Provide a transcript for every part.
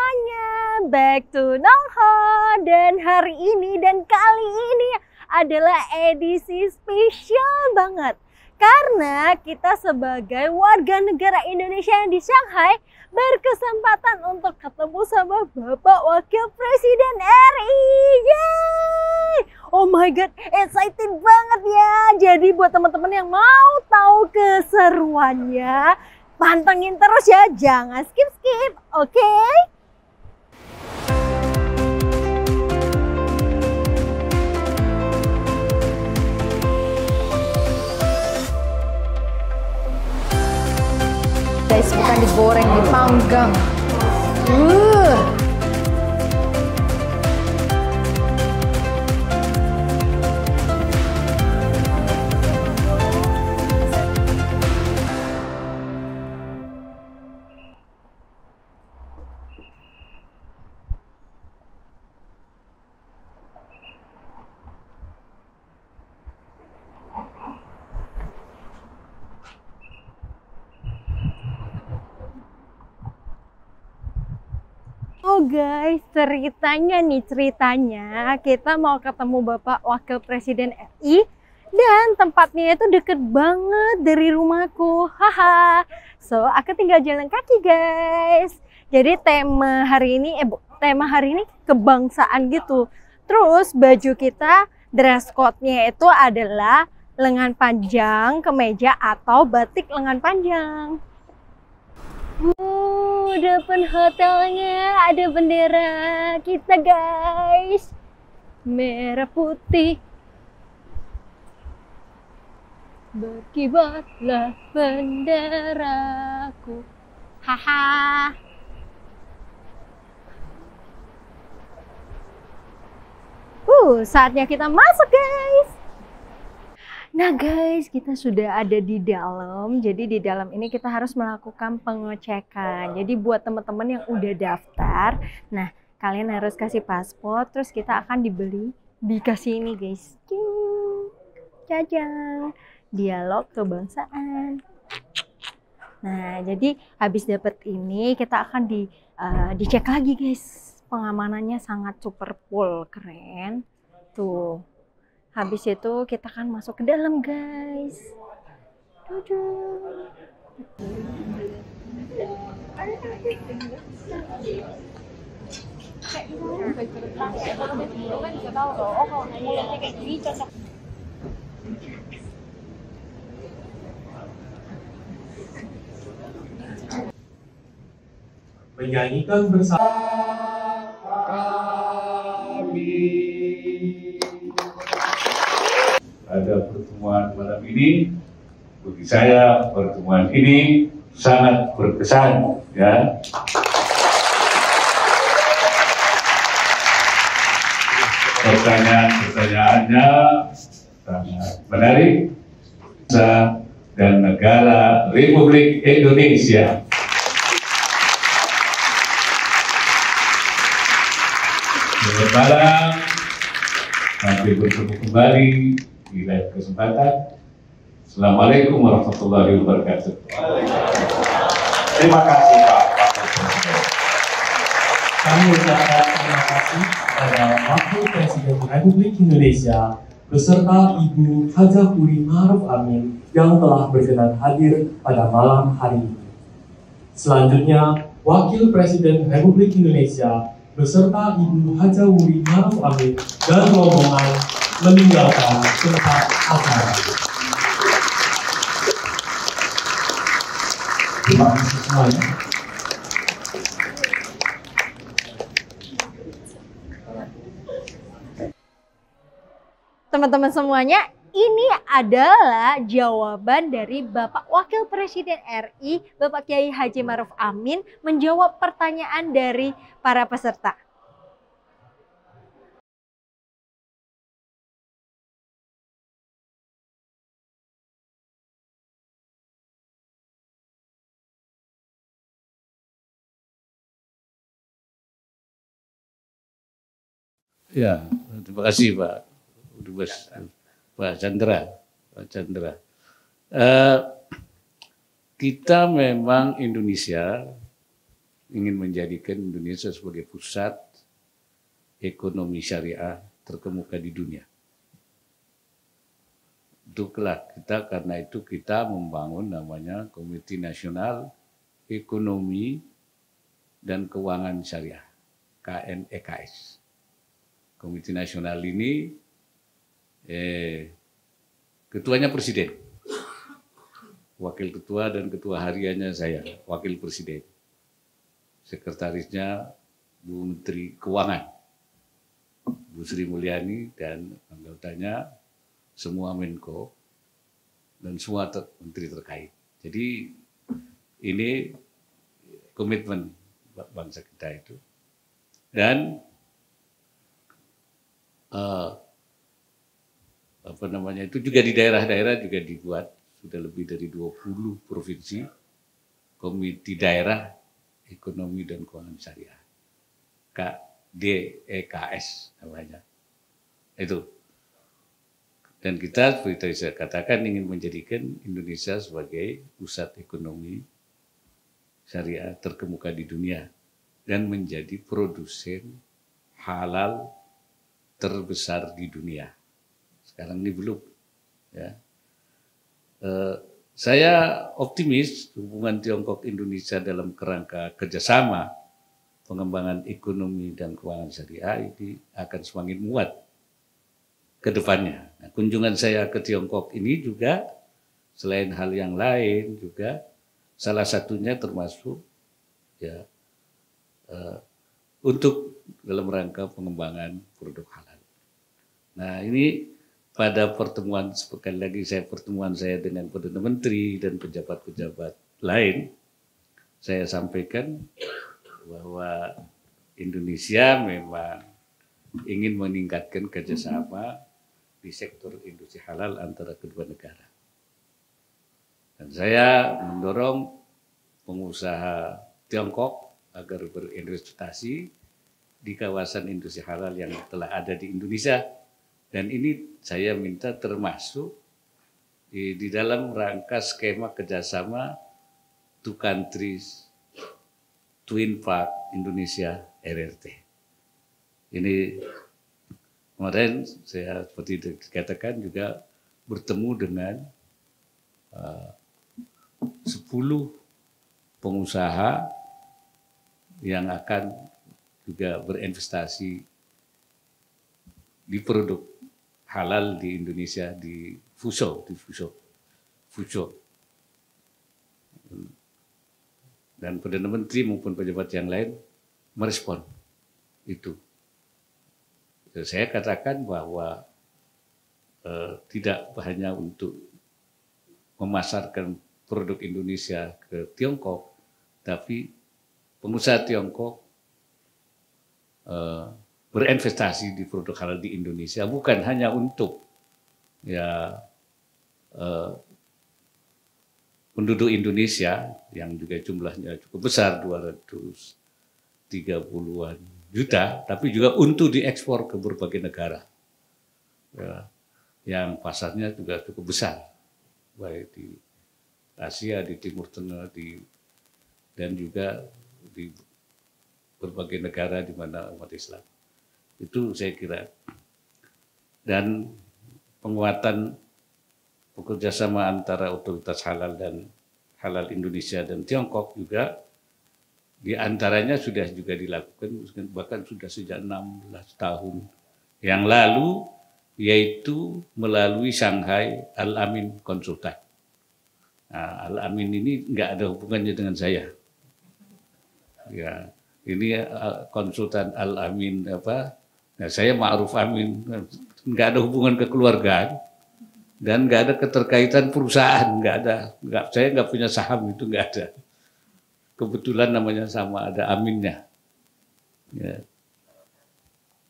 semuanya, back to Nongho. Dan hari ini dan kali ini adalah edisi spesial banget. Karena kita sebagai warga negara Indonesia yang di Shanghai berkesempatan untuk ketemu sama Bapak Wakil Presiden RI. Yeay! Oh my god, excited banget ya. Jadi buat teman-teman yang mau tahu keseruannya, pantengin terus ya, jangan skip-skip, oke? Guys, bukan digoreng, dipanggang. Oh guys, ceritanya kita mau ketemu Bapak Wakil Presiden RI dan tempatnya itu deket banget dari rumahku. Haha. So, aku tinggal jalan kaki guys. Jadi tema hari ini kebangsaan gitu. Terus baju kita dress code-nya itu adalah lengan panjang, kemeja atau batik lengan panjang. Depan hotelnya ada bendera kita guys, merah putih, berkibarlah benderaku, haha. Saatnya kita masuk guys. Nah guys, kita sudah ada di dalam. Jadi di dalam ini kita harus melakukan pengecekan. Jadi buat teman-teman yang udah daftar, nah kalian harus kasih paspor. Terus kita akan dikasih ini guys. Jajang, dialog kebangsaan. Nah jadi habis dapet ini kita akan dicek lagi guys. Pengamanannya sangat super full, keren. Tuh. Habis itu kita akan masuk ke dalam guys. Menyanyikan bersama pada pertemuan malam ini, bagi saya pertemuan ini sangat berkesan ya. Pertanyaan-pertanyaannya sangat menarik. Dan negara Republik Indonesia. Selamat malam, sampai bertemu kembali di lain kesempatan. Assalamualaikum warahmatullahi wabarakatuh. Terima kasih Pak Wakil Presiden. Kami ucapkan terima kasih kepada Wakil Presiden Republik Indonesia beserta Ibu Hajah Wuri Ma'ruf Amin yang telah berkenan hadir pada malam hari ini. Selanjutnya, Wakil Presiden Republik Indonesia beserta Ibu Hajah Wuri Ma'ruf Amin dan rombongan meninggalkan tempat acara. Terima kasih semuanya. Teman-teman semuanya, ini adalah jawaban dari Bapak Wakil Presiden RI, Bapak Kiai Haji Ma'ruf Amin, menjawab pertanyaan dari para peserta. Ya, terima kasih Pak Dubes, Pak Chandra. Kita memang Indonesia ingin menjadikan Indonesia sebagai pusat ekonomi syariah terkemuka di dunia. Itulah kita, karena itu kita membangun namanya Komite Nasional Ekonomi dan Keuangan Syariah, KNEKS. Komite Nasional ini ketuanya Presiden, Wakil Ketua dan Ketua Hariannya saya, Wakil Presiden. Sekretarisnya Bu Menteri Keuangan, Bu Sri Mulyani, dan anggotanya semua Menko dan semua menteri terkait. Jadi ini komitmen bangsa kita itu. Dan itu juga di daerah-daerah juga dibuat, sudah lebih dari 20 provinsi komite daerah ekonomi dan keuangan syariah, KDEKS namanya itu. Dan kita seperti saya katakan ingin menjadikan Indonesia sebagai pusat ekonomi syariah terkemuka di dunia dan menjadi produsen halal terbesar di dunia. Sekarang ini belum. Ya. Saya optimis hubungan Tiongkok-Indonesia dalam kerangka kerjasama pengembangan ekonomi dan keuangan syariah ini akan semakin muat ke depannya. Nah, kunjungan saya ke Tiongkok ini juga selain hal yang lain juga salah satunya termasuk ya untuk dalam rangka pengembangan produk halal. Nah ini pada pertemuan, sekali lagi pertemuan saya dengan Perdana Menteri dan pejabat-pejabat lain, saya sampaikan bahwa Indonesia memang ingin meningkatkan kerjasama di sektor industri halal antara kedua negara. Dan saya mendorong pengusaha Tiongkok agar berinvestasi di kawasan industri halal yang telah ada di Indonesia. Dan ini saya minta termasuk di dalam rangka skema kerjasama Two Countries, Twin Park Indonesia RRT. Ini kemarin saya seperti dikatakan juga bertemu dengan 10 pengusaha yang akan juga berinvestasi di produk halal di Indonesia, di Fuzhou. Dan Perdana Menteri maupun pejabat yang lain merespon itu. Saya katakan bahwa tidak hanya untuk memasarkan produk Indonesia ke Tiongkok, tapi pengusaha Tiongkok berinvestasi di produk halal di Indonesia bukan hanya untuk penduduk Indonesia yang juga jumlahnya cukup besar 230-an juta, tapi juga untuk diekspor ke berbagai negara yang pasarnya juga cukup besar, baik di Asia, di Timur Tengah, dan juga di berbagai negara di mana umat Islam. Itu saya kira. Dan penguatan kerjasama antara otoritas halal dan halal Indonesia dan Tiongkok juga diantaranya sudah juga dilakukan, bahkan sudah sejak 16 tahun yang lalu, yaitu melalui Shanghai Al-Amin Konsultan. Nah, Al-Amin ini nggak ada hubungannya dengan saya. Ya, ini konsultan Al-Amin Nah, saya Ma'ruf Amin, nggak ada hubungan kekeluargaan dan nggak ada keterkaitan perusahaan, saya nggak punya saham, itu nggak ada. Kebetulan namanya sama, ada aminnya. Ya.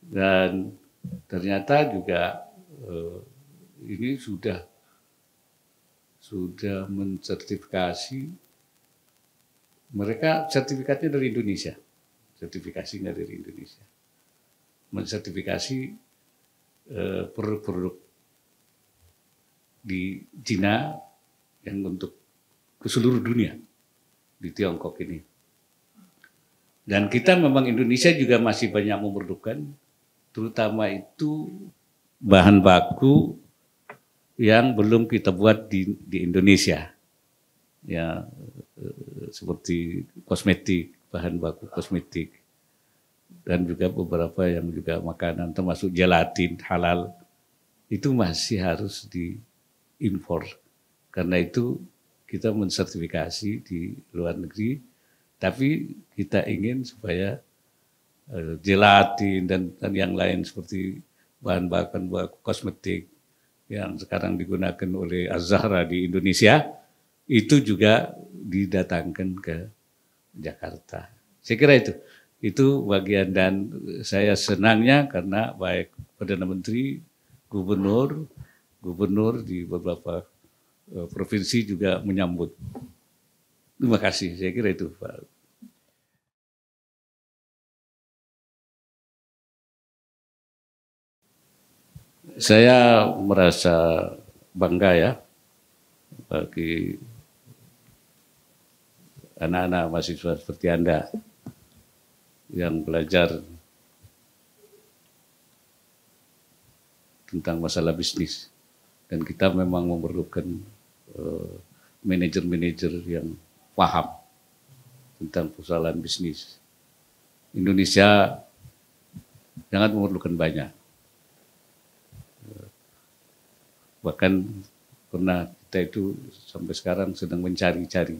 Dan ternyata juga ini sudah mensertifikasi, mereka sertifikatnya dari Indonesia, sertifikasinya dari Indonesia. Mensertifikasi produk-produk di Cina yang untuk ke seluruh dunia di Tiongkok ini. Dan kita memang Indonesia juga masih banyak memerlukan, terutama itu bahan baku yang belum kita buat di Indonesia. Ya, seperti kosmetik, bahan baku kosmetik, dan juga beberapa yang juga makanan, termasuk gelatin halal, itu masih harus diimpor. Karena itu kita mensertifikasi di luar negeri, tapi kita ingin supaya gelatin dan yang lain seperti bahan baku kosmetik yang sekarang digunakan oleh Az-Zahra di Indonesia, itu juga didatangkan ke Jakarta. Saya kira itu bagian, dan saya senangnya karena baik Perdana Menteri, gubernur di beberapa provinsi juga menyambut. Terima kasih, saya kira itu, Pak. Saya merasa bangga ya bagi anak-anak mahasiswa seperti Anda yang belajar tentang masalah bisnis. Dan kita memang memerlukan manajer-manajer yang paham tentang persoalan bisnis. Indonesia sangat memerlukan banyak. Bahkan pernah kita itu sampai sekarang sedang mencari-cari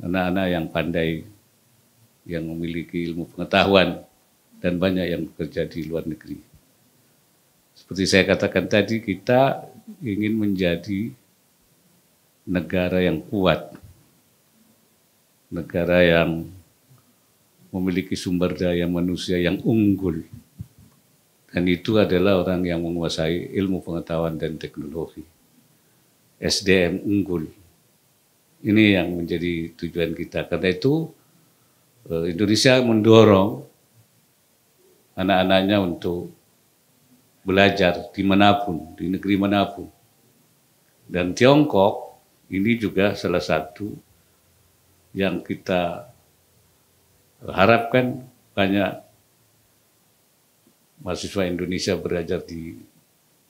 anak-anak yang pandai, yang memiliki ilmu pengetahuan, dan banyak yang bekerja di luar negeri. Seperti saya katakan tadi, kita ingin menjadi negara yang kuat, negara yang memiliki sumber daya manusia yang unggul, dan itu adalah orang yang menguasai ilmu pengetahuan dan teknologi, SDM unggul. Ini yang menjadi tujuan kita. Karena itu Indonesia mendorong anak-anaknya untuk belajar dimanapun, di negeri manapun. Dan Tiongkok ini juga salah satu yang kita harapkan banyak mahasiswa Indonesia belajar di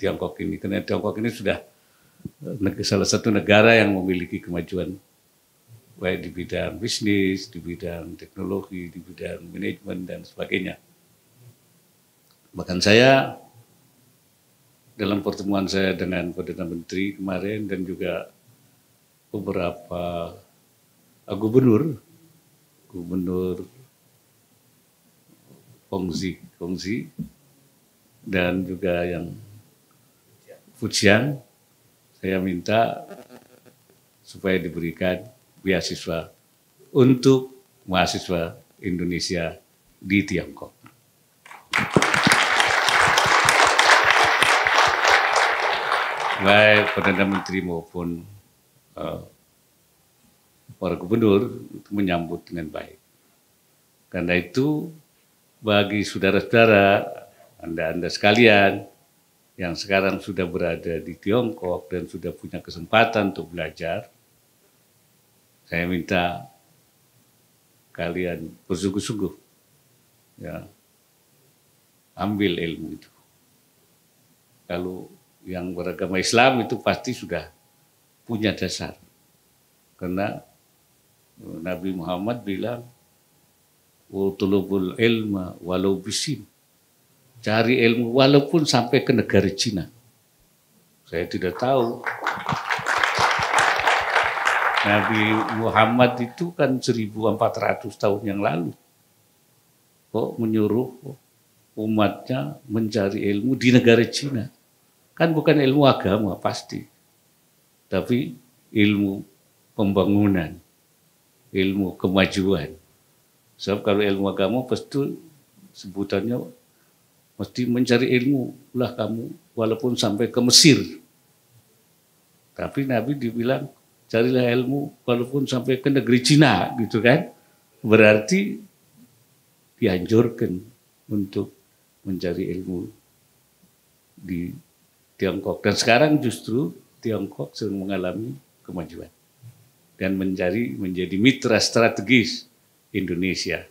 Tiongkok ini. Karena Tiongkok ini sudah salah satu negara yang memiliki kemajuan baik di bidang bisnis, di bidang teknologi, di bidang manajemen, dan sebagainya. Bahkan saya dalam pertemuan saya dengan Perdana Menteri kemarin dan juga beberapa gubernur Kongsi dan juga yang Fujian, saya minta supaya diberikan beasiswa untuk mahasiswa Indonesia di Tiongkok. Baik Perdana Menteri maupun para gubernur menyambut dengan baik. Karena itu bagi saudara-saudara, Anda sekalian yang sekarang sudah berada di Tiongkok dan sudah punya kesempatan untuk belajar, saya minta kalian bersungguh-sungguh, ya, ambil ilmu itu. Kalau yang beragama Islam itu pasti sudah punya dasar, karena Nabi Muhammad bilang, "Utulubul ilma walau bisin." Cari ilmu walaupun sampai ke negara Cina. Saya tidak tahu. Nabi Muhammad itu kan 1400 tahun yang lalu. Kok menyuruh umatnya mencari ilmu di negara Cina? Kan bukan ilmu agama pasti. Tapi ilmu pembangunan, ilmu kemajuan. Sebab kalau ilmu agama pasti sebutannya mesti mencari ilmu lah kamu walaupun sampai ke Mesir. Tapi Nabi dibilang carilah ilmu walaupun sampai ke negeri Cina, gitu kan? Berarti dianjurkan untuk mencari ilmu di Tiongkok. Dan sekarang justru Tiongkok sedang mengalami kemajuan dan menjadi mitra strategis Indonesia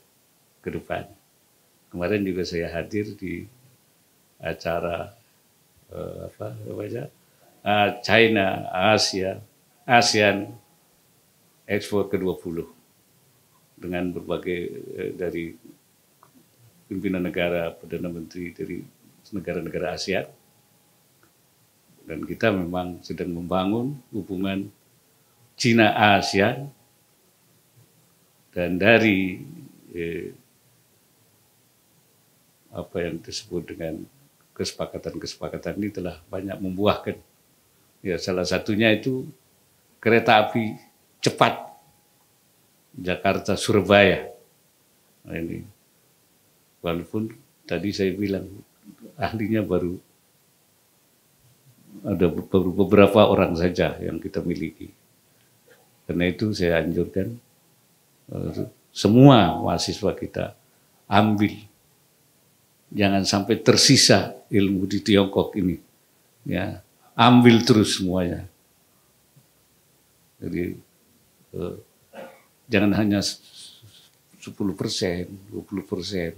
ke depan. Kemarin juga saya hadir di acara China ASEAN Expo ke-20 dengan berbagai dari pimpinan negara, Perdana Menteri dari negara-negara ASEAN. Dan kita memang sedang membangun hubungan Cina-ASEAN, dan dari apa yang disebut dengan kesepakatan-kesepakatan ini telah banyak membuahkan. Ya, salah satunya itu kereta api cepat Jakarta-Surabaya. Nah, ini walaupun tadi saya bilang ahlinya baru ada beberapa orang saja yang kita miliki. Karena itu saya anjurkan semua mahasiswa kita ambil, jangan sampai tersisa ilmu di Tiongkok ini. Ya, ambil terus semuanya. Jadi jangan hanya 10%, 20%,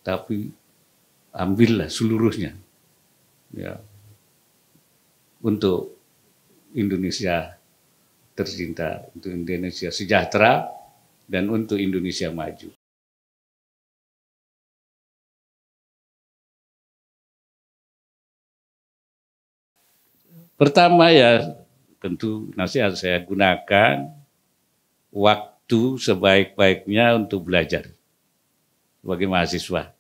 tapi ambillah seluruhnya. Ya, untuk Indonesia tercinta, untuk Indonesia sejahtera, dan untuk Indonesia maju. Pertama ya tentu nasihat saya, gunakan waktu sebaik-baiknya untuk belajar sebagai mahasiswa,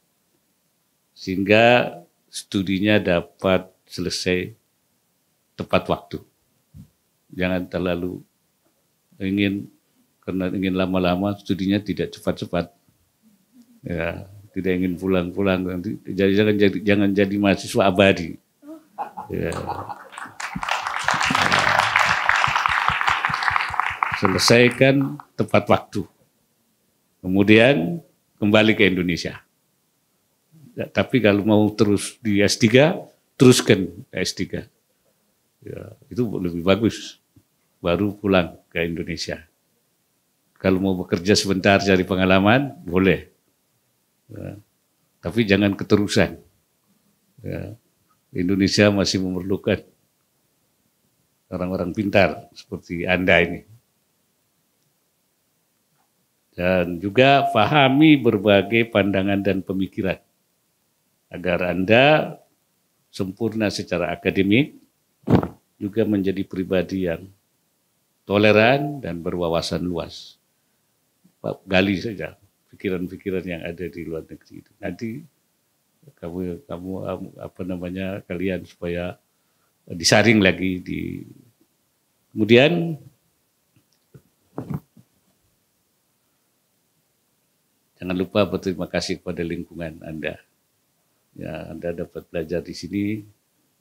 sehingga studinya dapat selesai tepat waktu. Jangan terlalu karena ingin lama-lama studinya tidak cepat-cepat. Ya, tidak ingin pulang-pulang, nanti jangan jadi mahasiswa abadi. Ya. Selesaikan tepat waktu. Kemudian kembali ke Indonesia. Ya, tapi kalau mau terus di S3, teruskan ke S3. Ya, itu lebih bagus. Baru pulang ke Indonesia. Kalau mau bekerja sebentar cari pengalaman, boleh. Ya, tapi jangan keterusan. Ya, Indonesia masih memerlukan orang-orang pintar seperti Anda ini. Dan juga pahami berbagai pandangan dan pemikiran agar Anda sempurna secara akademik, juga menjadi pribadi yang toleran dan berwawasan luas. Gali saja pikiran-pikiran yang ada di luar negeri itu. Nanti kalian supaya disaring lagi kemudian jangan lupa berterima kasih kepada lingkungan Anda. Ya, Anda dapat belajar di sini,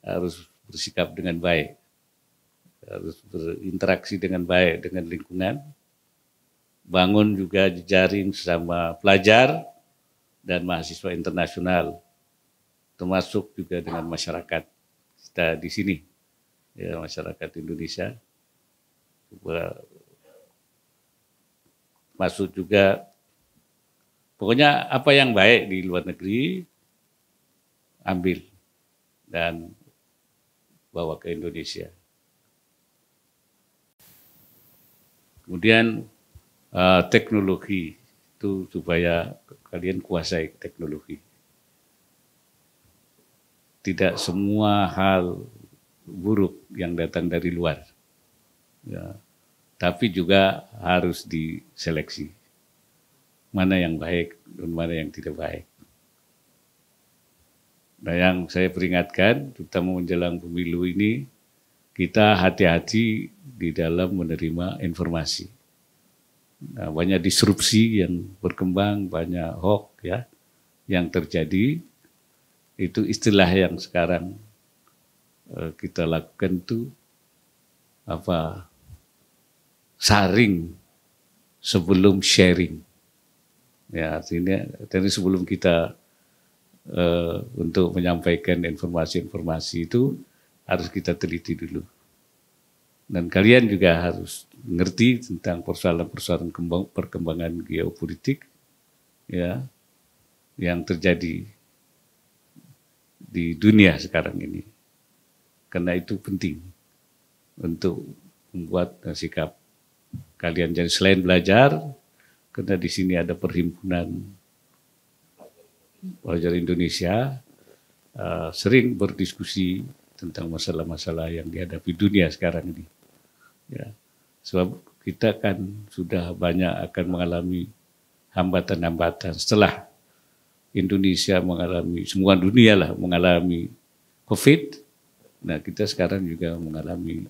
harus bersikap dengan baik, harus berinteraksi dengan baik dengan lingkungan, bangun juga jejaring sesama pelajar dan mahasiswa internasional, termasuk juga dengan masyarakat kita di sini, ya, masyarakat Indonesia. Masuk juga, pokoknya apa yang baik di luar negeri, ambil dan bawa ke Indonesia. Kemudian teknologi itu supaya kalian kuasai teknologi. Tidak semua hal buruk yang datang dari luar, ya, tapi juga harus diseleksi mana yang baik dan mana yang tidak baik. Nah, yang saya peringatkan, terutama menjelang pemilu ini, kita hati-hati di dalam menerima informasi. Nah, banyak disrupsi yang berkembang, banyak hoax ya yang terjadi. Itu istilah yang sekarang kita lakukan itu saring sebelum sharing. Ya, artinya dari sebelum kita untuk menyampaikan informasi-informasi itu harus kita teliti dulu. Dan kalian juga harus mengerti tentang persoalan-persoalan perkembangan geopolitik ya yang terjadi di dunia sekarang ini. Karena itu penting untuk membuat sikap kalian. Jadi selain belajar, karena di sini ada perhimpunan pelajar Indonesia, sering berdiskusi tentang masalah-masalah yang dihadapi dunia sekarang ini. Ya, sebab kita kan sudah banyak akan mengalami hambatan-hambatan setelah Indonesia mengalami, semua dunia lah mengalami COVID. Nah, kita sekarang juga mengalami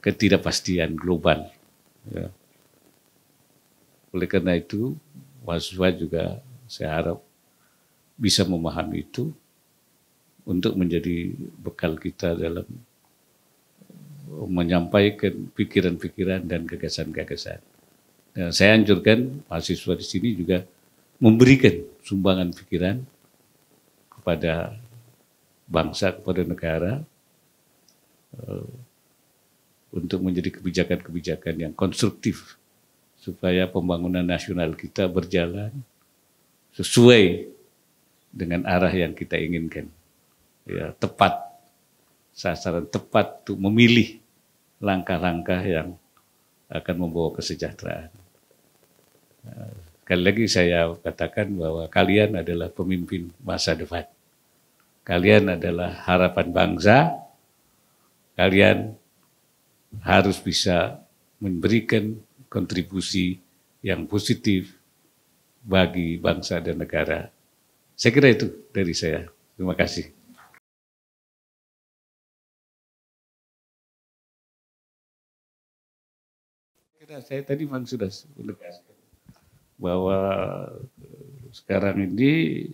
ketidakpastian global. Ya. Oleh karena itu, mahasiswa juga saya harap bisa memahami itu untuk menjadi bekal kita dalam menyampaikan pikiran-pikiran dan gagasan-gagasan. Dan saya anjurkan mahasiswa di sini juga memberikan sumbangan pikiran kepada bangsa, kepada negara, untuk menjadi kebijakan-kebijakan yang konstruktif supaya pembangunan nasional kita berjalan sesuai dengan arah yang kita inginkan. Ya, tepat, sasaran tepat untuk memilih langkah-langkah yang akan membawa kesejahteraan. Sekali lagi saya katakan bahwa kalian adalah pemimpin masa depan. Kalian adalah harapan bangsa. Kalian harus bisa memberikan kontribusi yang positif bagi bangsa dan negara. Saya kira itu dari saya. Terima kasih. Saya tadi memang sudah menegaskan bahwa sekarang ini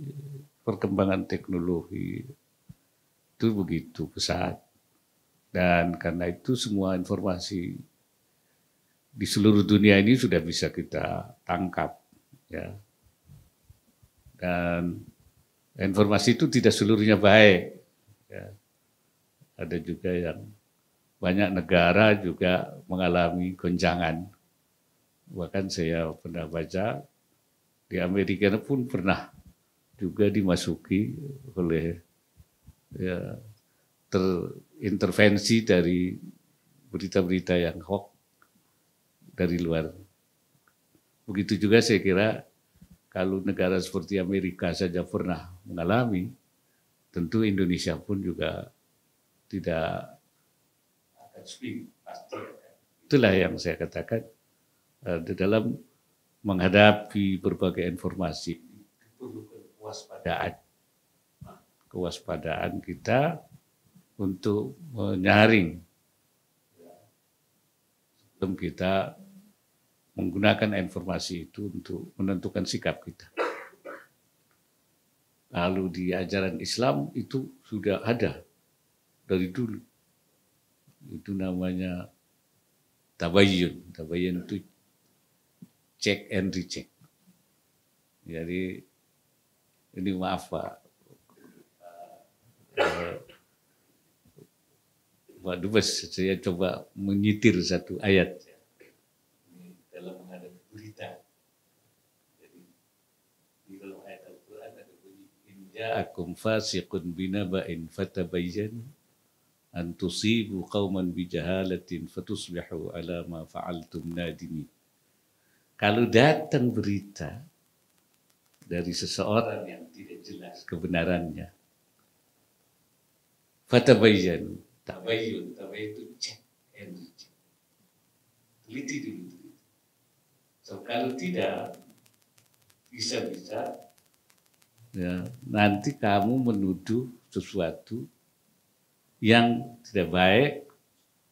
perkembangan teknologi itu begitu pesat, dan karena itu semua informasi di seluruh dunia ini sudah bisa kita tangkap, ya. Dan informasi itu tidak seluruhnya baik, ya. Ada juga yang banyak negara juga mengalami gonjangan. Bahkan saya pernah baca di Amerika pun pernah juga dimasuki oleh ya, terintervensi dari berita-berita yang hoax dari luar. Begitu juga saya kira kalau negara seperti Amerika saja pernah mengalami, tentu Indonesia pun juga tidak akan swing pasti. Itulah yang saya katakan di dalam menghadapi berbagai informasi diperlukan kewaspadaan kita untuk menyaring sebelum kita menggunakan informasi itu untuk menentukan sikap kita. Lalu di ajaran Islam itu sudah ada dari dulu. Itu namanya tabayyun. Tabayyun itu check and recheck. Jadi ini maaf Pak, Pak Dubes, saya coba menyitir satu ayat dalam menghadapi berita. Jadi di dalam ayat Al-Quran ada bunyi in ja'akum fasiqun binaba'in fatabayyanu an tusibu qauman bijahalatin fatusbihu ala ma fa'altum nadimin. Kalau datang berita dari seseorang yang tidak jelas kebenarannya, fatabayyanu, tabayyun itu cek and recheck. Teliti dulu. So kalau tidak bisa-bisa ya, nanti kamu menuduh sesuatu yang tidak baik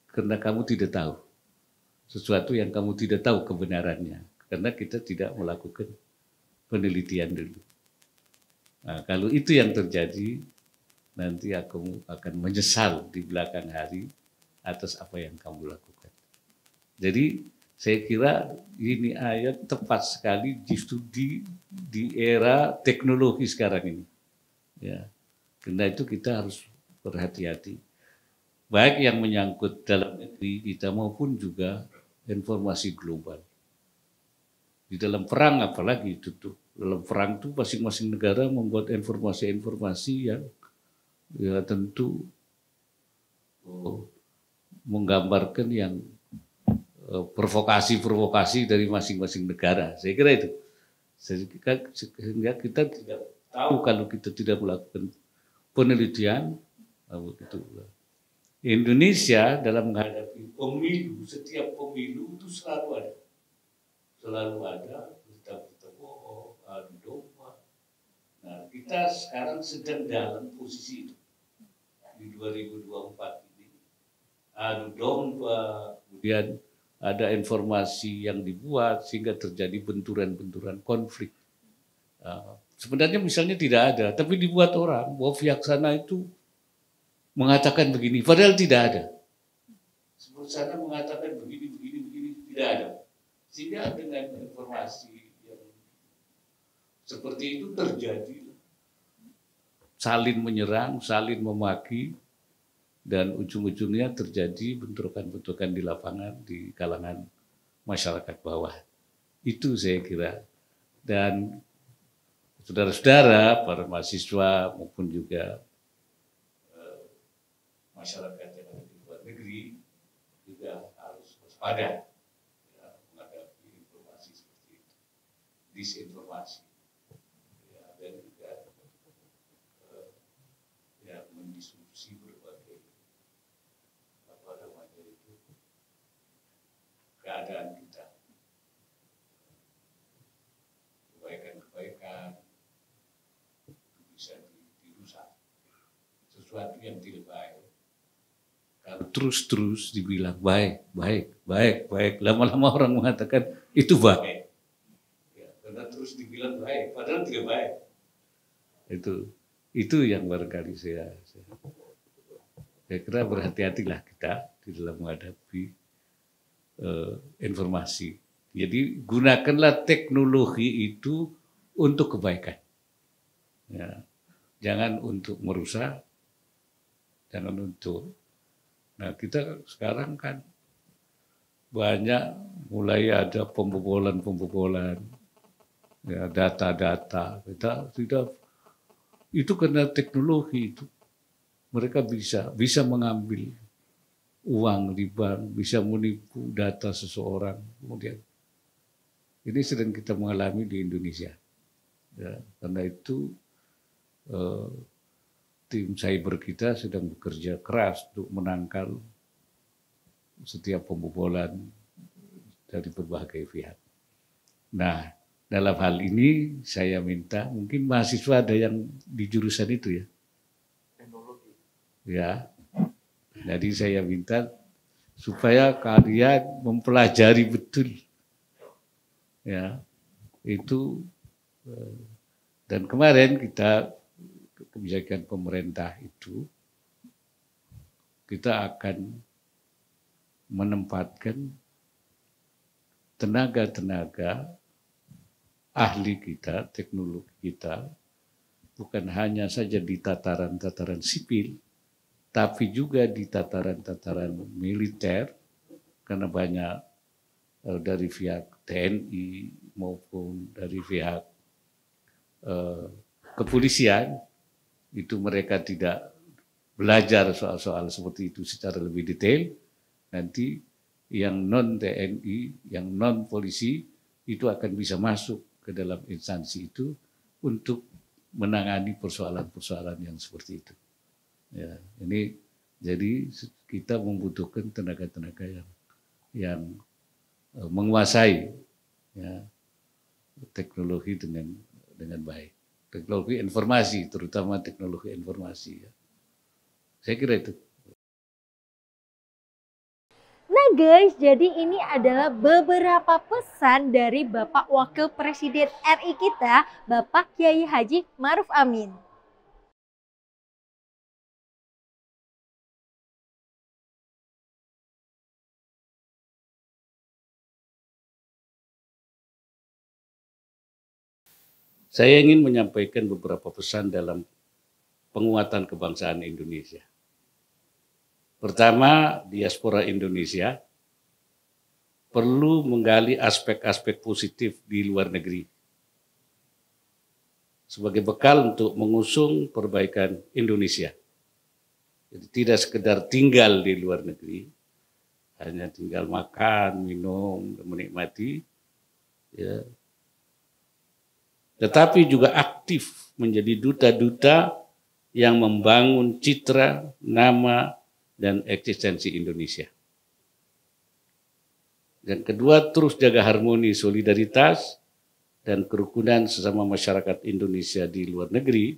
karena kamu tidak tahu. Sesuatu yang kamu tidak tahu kebenarannya. Karena kita tidak melakukan penelitian dulu. Nah, kalau itu yang terjadi, nanti kamu akan menyesal di belakang hari atas apa yang kamu lakukan. Jadi saya kira ini ayat tepat sekali justru di era teknologi sekarang ini. Ya, karena itu kita harus berhati-hati. baik yang menyangkut dalam negeri kita maupun juga informasi global. Di dalam perang apalagi itu tuh. Dalam perang tuh masing-masing negara membuat informasi-informasi yang ya tentu menggambarkan yang provokasi-provokasi dari masing-masing negara. Saya kira itu. Sehingga kita tidak tahu kalau kita tidak melakukan penelitian. Begitu. Indonesia dalam menghadapi pemilu, setiap pemilu itu selalu ada berita-berita bohong, adu domba. Nah, kita sekarang sedang dalam posisi itu di 2024 ini, adu domba, kemudian ada informasi yang dibuat sehingga terjadi benturan-benturan konflik. Sebenarnya misalnya tidak ada, tapi dibuat orang bahwa pihak sana itu mengatakan begini, padahal tidak ada. Seperti sana mengatakan begini, tidak ada. Sehingga dengan informasi yang seperti itu terjadi, saling menyerang, saling memaki, dan ujung-ujungnya terjadi bentrokan-bentrokan di lapangan, di kalangan masyarakat bawah. Itu saya kira. Dan saudara-saudara, para mahasiswa maupun juga masyarakat yang ada di luar negeri juga harus waspada ya, menghadapi informasi seperti itu, disinformasi, ya, dan juga ya, mendiskusi berbagai apa namanya itu keadaan kita, kebaikan-kebaikan itu bisa dirusak, sesuatu yang tidak baik. Kalau terus dibilang baik, lama-lama orang mengatakan itu baik. Ya, karena terus dibilang baik, padahal tidak baik. Itu yang barangkali saya kira berhati-hatilah kita di dalam menghadapi informasi. Jadi gunakanlah teknologi itu untuk kebaikan. Ya, jangan untuk merusak, jangan untuk. Nah, kita sekarang kan banyak mulai ada pembobolan, ya, data-data. Kita tidak, itu karena teknologi itu. Mereka bisa mengambil uang di bank, bisa menipu data seseorang. Kemudian ini sedang kita mengalami di Indonesia. Ya, karena itu tim cyber kita sedang bekerja keras untuk menangkal setiap pembobolan dari berbagai pihak. Nah, dalam hal ini saya minta, mungkin mahasiswa ada yang di jurusan itu ya. Teknologi. Ya, jadi saya minta supaya kalian mempelajari betul. Ya, itu dan kemarin kita kebijakan pemerintah itu kita akan menempatkan tenaga-tenaga ahli kita, teknologi kita, bukan hanya saja di tataran-tataran sipil, tapi juga di tataran-tataran militer, karena banyak dari pihak TNI maupun dari pihak kepolisian, itu mereka tidak belajar soal-soal seperti itu secara lebih detail. Nanti yang non-TNI, yang non-polisi itu akan bisa masuk ke dalam instansi itu untuk menangani persoalan-persoalan yang seperti itu. Ya, ini jadi kita membutuhkan tenaga-tenaga yang menguasai ya, teknologi dengan baik. Teknologi informasi, terutama teknologi informasi. Ya. Saya kira itu. Nah guys, jadi ini adalah beberapa pesan dari Bapak Wakil Presiden RI kita, Bapak Kiai Haji Ma'ruf Amin. Saya ingin menyampaikan beberapa pesan dalam penguatan kebangsaan Indonesia. Pertama, diaspora Indonesia perlu menggali aspek-aspek positif di luar negeri sebagai bekal untuk mengusung perbaikan Indonesia. Jadi tidak sekedar tinggal di luar negeri, hanya tinggal makan, minum, dan menikmati, ya. Tetapi juga aktif menjadi duta-duta yang membangun citra, nama, dan eksistensi Indonesia. Dan kedua, terus jaga harmoni, solidaritas, dan kerukunan sesama masyarakat Indonesia di luar negeri.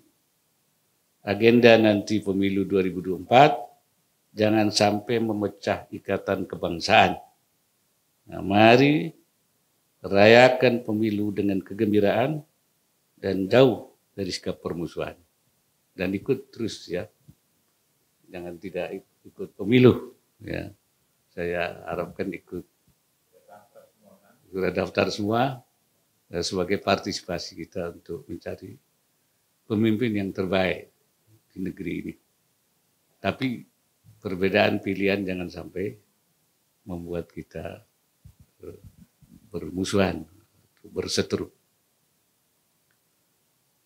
Agenda nanti pemilu 2024, jangan sampai memecah ikatan kebangsaan. Nah, mari rayakan pemilu dengan kegembiraan dan jauh dari sikap permusuhan. Dan ikut terus ya, jangan tidak ikut pemilu. Ya, saya harapkan ikut. Sudah daftar semua sebagai partisipasi kita untuk mencari pemimpin yang terbaik di negeri ini. Tapi perbedaan pilihan jangan sampai membuat kita bermusuhan, berseteru.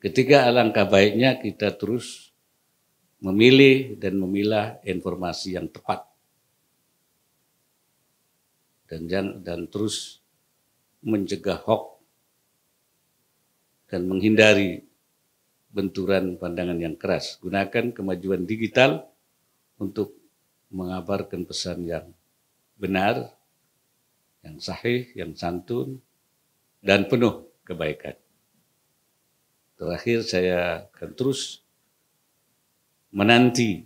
Ketiga, alangkah baiknya kita terus memilih dan memilah informasi yang tepat dan terus mencegah hoax dan menghindari benturan pandangan yang keras. Gunakan kemajuan digital untuk mengabarkan pesan yang benar, yang sahih, yang santun, dan penuh kebaikan. Terakhir, saya akan terus menanti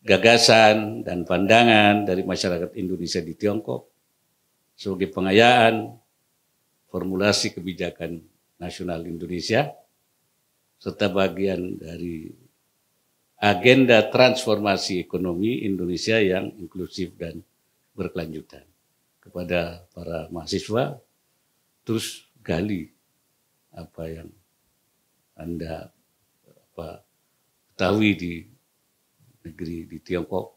gagasan dan pandangan dari masyarakat Indonesia di Tiongkok sebagai pengayaan formulasi kebijakan nasional Indonesia serta bagian dari agenda transformasi ekonomi Indonesia yang inklusif dan berkelanjutan. Kepada para mahasiswa, terus gali apa yang Anda ketahui di negeri di Tiongkok.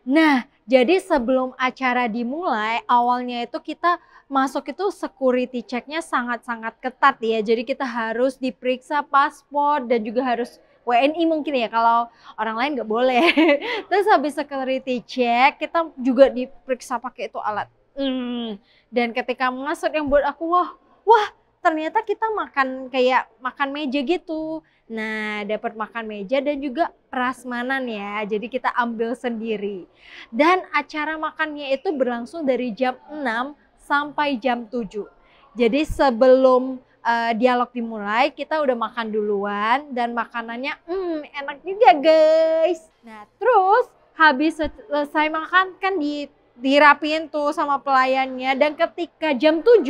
Nah, jadi sebelum acara dimulai, awalnya itu kita masuk itu security check-nya sangat-sangat ketat ya. Jadi kita harus diperiksa paspor dan juga harus WNI mungkin ya, kalau orang lain nggak boleh. Terus habis security check, kita juga diperiksa pakai itu alat. Dan ketika masuk yang buat aku, wah ternyata kita makan kayak makan meja gitu. Nah, dapat makan meja dan juga prasmanan ya. Jadi kita ambil sendiri. Dan acara makannya itu berlangsung dari jam 6 sampai jam 7. Jadi sebelum dialog dimulai, kita udah makan duluan dan makanannya enak juga guys. Nah, terus habis selesai makan kan dirapiin tuh sama pelayannya, dan ketika jam 7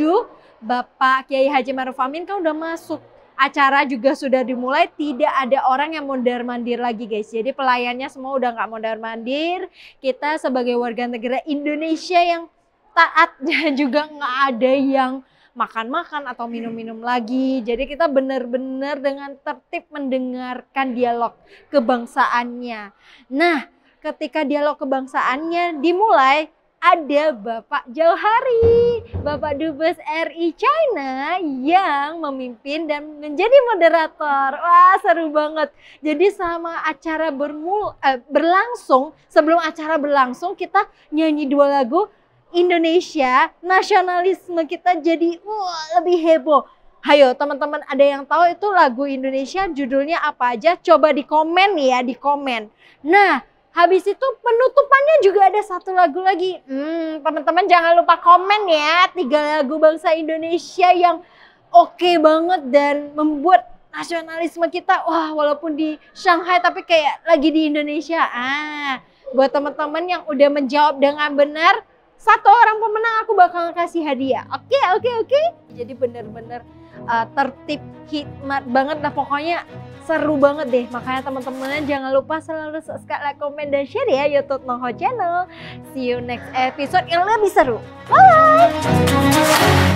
Bapak Kiai Haji Ma'ruf Amin kan udah masuk. Acara juga sudah dimulai, tidak ada orang yang mondar-mandir lagi guys. Jadi pelayannya semua udah nggak mondar-mandir. Kita sebagai warga negara Indonesia yang taat dan juga nggak ada yang makan-makan atau minum-minum lagi. Jadi kita benar-benar dengan tertib mendengarkan dialog kebangsaannya. Nah, ketika dialog kebangsaannya dimulai, ada Bapak Jauhari, Bapak Dubes RI China yang memimpin dan menjadi moderator. Wah, seru banget. Jadi sama acara berlangsung, sebelum acara berlangsung kita nyanyi 2 lagu Indonesia, nasionalisme kita jadi lebih heboh. Hayo teman-teman, ada yang tahu itu lagu Indonesia judulnya apa aja? Coba di komen ya, di komen. Nah, habis itu penutupannya juga ada 1 lagu lagi. Teman-teman jangan lupa komen ya, 3 lagu bangsa Indonesia yang oke banget dan membuat nasionalisme kita, walaupun di Shanghai tapi kayak lagi di Indonesia. Buat teman-teman yang udah menjawab dengan benar, 1 orang pemenang aku bakal kasih hadiah. Oke. Jadi bener-bener tertib, hikmat banget lah pokoknya. Seru banget deh, makanya teman-teman jangan lupa selalu subscribe, like, komen, dan share ya YouTube Nongho Channel. See you next episode yang lebih seru. Bye!